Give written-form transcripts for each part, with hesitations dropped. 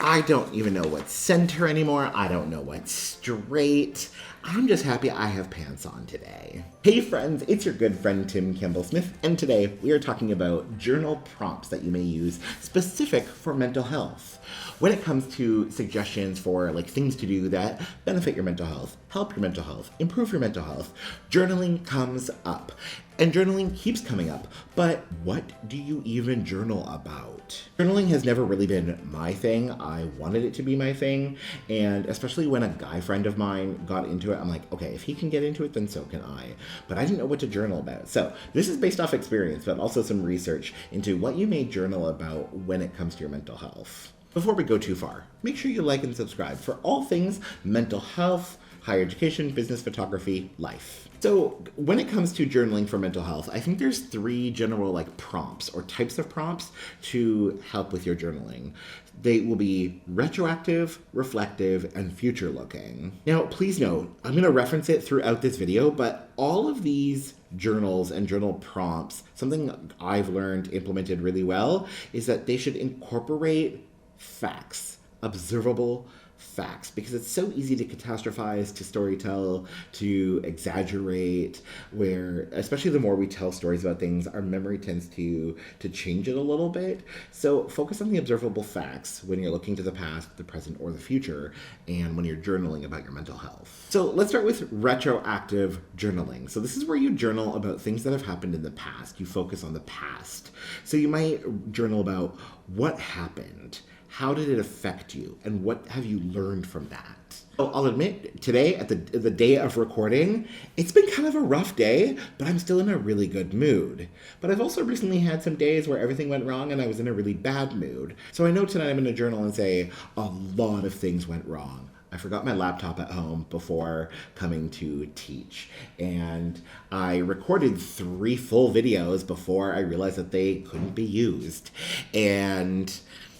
I don't even know what's center anymore. I don't know what's straight. I'm just happy I have pants on today. Hey friends, it's your good friend Tim Campbell-Smith, and today we are talking about journal prompts that you may use specific for mental health. When it comes to suggestions for like things to do that benefit your mental health, help your mental health, improve your mental health, journaling comes up. And journaling keeps coming up, but what do you even journal about? Journaling has never really been my thing. I wanted it to be my thing, and especially when a guy friend of mine got into it, I'm like, okay, if he can get into it, then so can I. But I didn't know what to journal about. So this is based off experience, but also some research into what you may journal about when it comes to your mental health. Before we go too far, make sure you like and subscribe for all things mental health, higher education, business, photography, life. So when it comes to journaling for mental health, I think there's three general prompts or types of prompts to help with your journaling. They will be retroactive, reflective, and future looking. Now, please note, I'm going to reference it throughout this video, but all of these journals and journal prompts, something I've learned implemented really well, is that they should incorporate facts, observable facts, because it's so easy to catastrophize, to storytell, to exaggerate, where especially the more we tell stories about things, our memory tends to change it a little bit. So focus on the observable facts when you're looking to the past, the present, or the future, and when you're journaling about your mental health. So let's start with retroactive journaling. So this is where you journal about things that have happened in the past. You focus on the past. So you might journal about what happened, how did it affect you, and what have you learned from that? So I'll admit, today, at the day of recording, it's been kind of a rough day, but I'm still in a really good mood. But I've also recently had some days where everything went wrong and I was in a really bad mood. So I know tonight I'm going to journal and say a lot of things went wrong. I forgot my laptop at home before coming to teach, and I recorded 3 full videos before I realized that they couldn't be used, and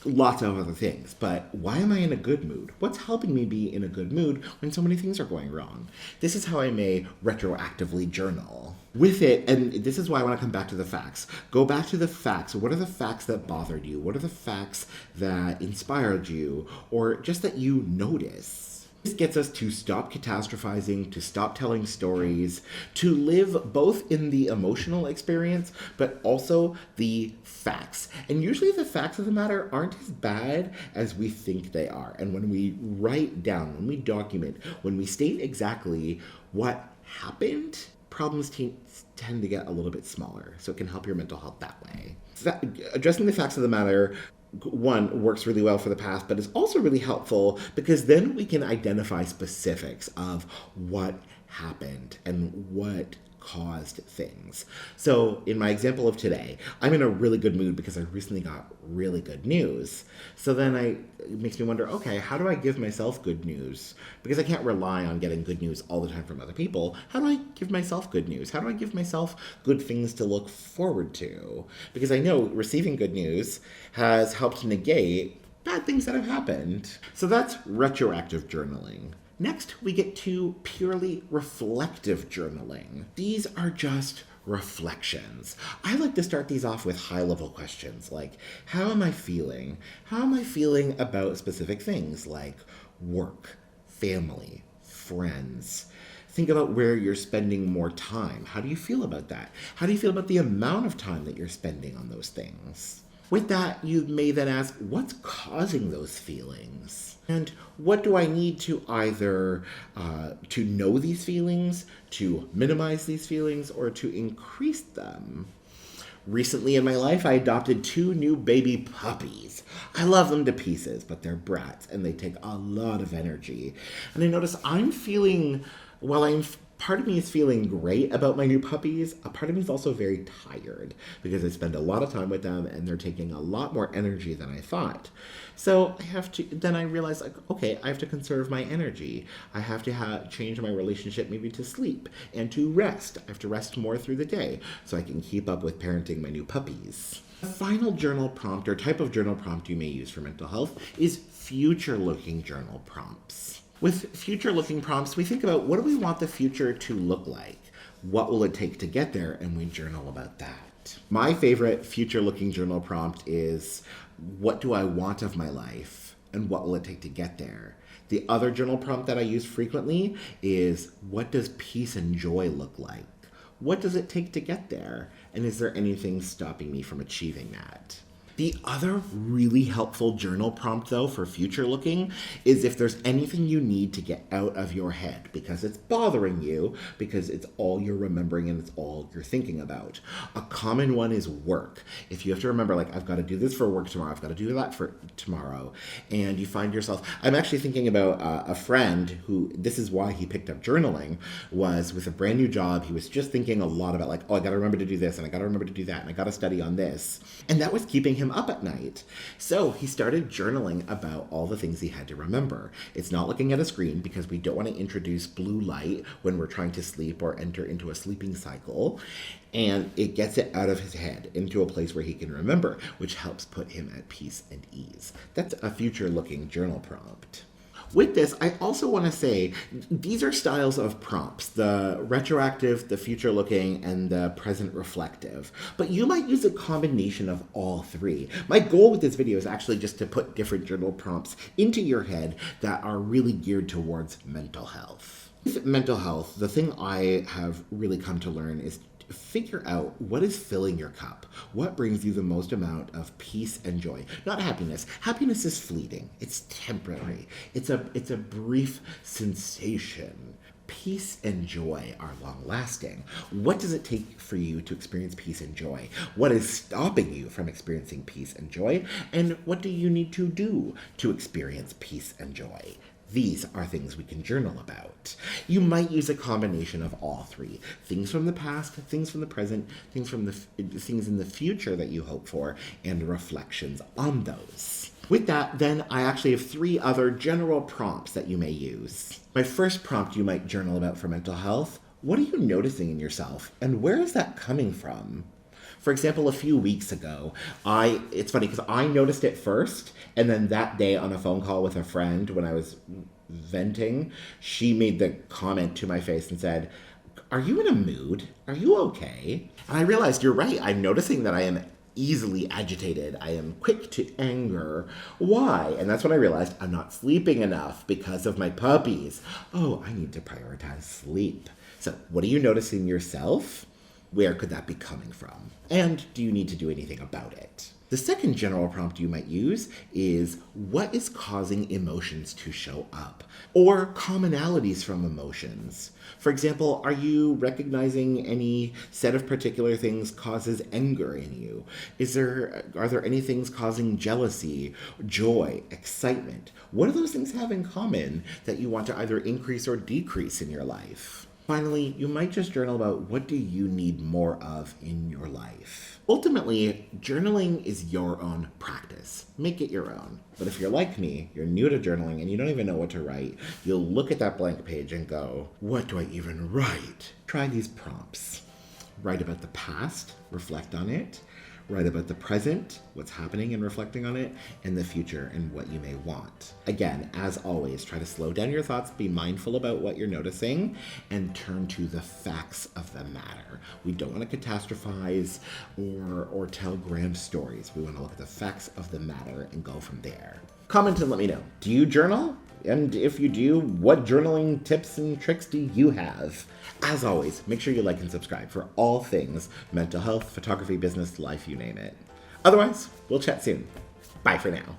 lots of other things. But why am I in a good mood? What's helping me be in a good mood when so many things are going wrong? This is how I may retroactively journal. With it, and this is why I want to come back to the facts. Go back to the facts. What are the facts that bothered you? What are the facts that inspired you? Or just that you notice? This gets us to stop catastrophizing, to stop telling stories, to live both in the emotional experience, but also the facts. And usually the facts of the matter aren't as bad as we think they are. And when we write down, when we document, when we state exactly what happened, problems tend to get a little bit smaller. So it can help your mental health that way. Addressing the facts of the matter, one, works really well for the past, but is also really helpful because then we can identify specifics of what happened and what caused things. So in my example of today, I'm in a really good mood because I recently got really good news. So then it makes me wonder, okay, how do I give myself good news? Because I can't rely on getting good news all the time from other people. How do I give myself good news? How do I give myself good things to look forward to? Because I know receiving good news has helped negate bad things that have happened. So that's retroactive journaling. Next, we get to purely reflective journaling. These are just reflections. I like to start these off with high-level questions like, how am I feeling? How am I feeling about specific things like work, family, friends? Think about where you're spending more time. How do you feel about that? How do you feel about the amount of time that you're spending on those things? With that, you may then ask, what's causing those feelings? And what do I need to either to know these feelings, to minimize these feelings, or to increase them? Recently in my life, I adopted 2 new baby puppies. I love them to pieces, but they're brats, and they take a lot of energy. And I notice I'm feeling, part of me is feeling great about my new puppies. A part of me is also very tired because I spend a lot of time with them and they're taking a lot more energy than I thought. So then I realize, okay, I have to conserve my energy. I have to change my relationship maybe to sleep and to rest. I have to rest more through the day so I can keep up with parenting my new puppies. The final journal prompt or type of journal prompt you may use for mental health is future-looking journal prompts. With future-looking prompts, we think about what do we want the future to look like? What will it take to get there? And we journal about that. My favorite future-looking journal prompt is what do I want of my life and what will it take to get there? The other journal prompt that I use frequently is, what does peace and joy look like? What does it take to get there? And is there anything stopping me from achieving that? The other really helpful journal prompt, though, for future looking is if there's anything you need to get out of your head because it's bothering you, because it's all you're remembering and it's all you're thinking about. A common one is work. If you have to remember, like, I've got to do this for work tomorrow, I've got to do that for tomorrow, and you find yourself, I'm actually thinking about a friend who, this is why he picked up journaling, was with a brand new job. He was just thinking a lot about, like, oh, I got to remember to do this, and I got to remember to do that, and I got to study on this. And that was keeping him up at night. So he started journaling about all the things he had to remember. It's not looking at a screen because we don't want to introduce blue light when we're trying to sleep or enter into a sleeping cycle. And it gets it out of his head into a place where he can remember, which helps put him at peace and ease. That's a future looking journal prompt. With this, I also want to say these are styles of prompts, the retroactive, the future looking, and the present reflective. But you might use a combination of all three. My goal with this video is actually just to put different journal prompts into your head that are really geared towards mental health. With mental health, the thing I have really come to learn is figure out what is filling your cup. What brings you the most amount of peace and joy? Not happiness. Happiness is fleeting. It's temporary. It's a brief sensation. Peace and joy are long-lasting. What does it take for you to experience peace and joy? What is stopping you from experiencing peace and joy? And what do you need to do to experience peace and joy? These are things we can journal about. You might use a combination of all three. Things from the past, things from the present, things in the future that you hope for, and reflections on those. With that, then, I actually have three other general prompts that you may use. My first prompt you might journal about for mental health: what are you noticing in yourself, and where is that coming from? For example, a few weeks ago, it's funny because I noticed it first, and then that day on a phone call with a friend when I was venting, she made the comment to my face and said, "Are you in a mood? Are you okay?" And I realized, you're right, I'm noticing that I am easily agitated. I am quick to anger. Why? And that's when I realized I'm not sleeping enough because of my puppies. Oh, I need to prioritize sleep. So what are you noticing yourself? Where could that be coming from? And do you need to do anything about it? The second general prompt you might use is, what is causing emotions to show up? Or commonalities from emotions. For example, are you recognizing any set of particular things causes anger in you? Are there any things causing jealousy, joy, excitement? What do those things have in common that you want to either increase or decrease in your life? Finally, you might just journal about, what do you need more of in your life? Ultimately, journaling is your own practice. Make it your own. But if you're like me, you're new to journaling and you don't even know what to write, you'll look at that blank page and go, what do I even write? Try these prompts. Write about the past, reflect on it. Write about the present, what's happening and reflecting on it, and the future and what you may want. Again, as always, try to slow down your thoughts, be mindful about what you're noticing, and turn to the facts of the matter. We don't want to catastrophize or tell grand stories. We want to look at the facts of the matter and go from there. Comment and let me know. Do you journal? And if you do, what journaling tips and tricks do you have? As always, make sure you like and subscribe for all things mental health, photography, business, life, you name it. Otherwise, we'll chat soon. Bye for now.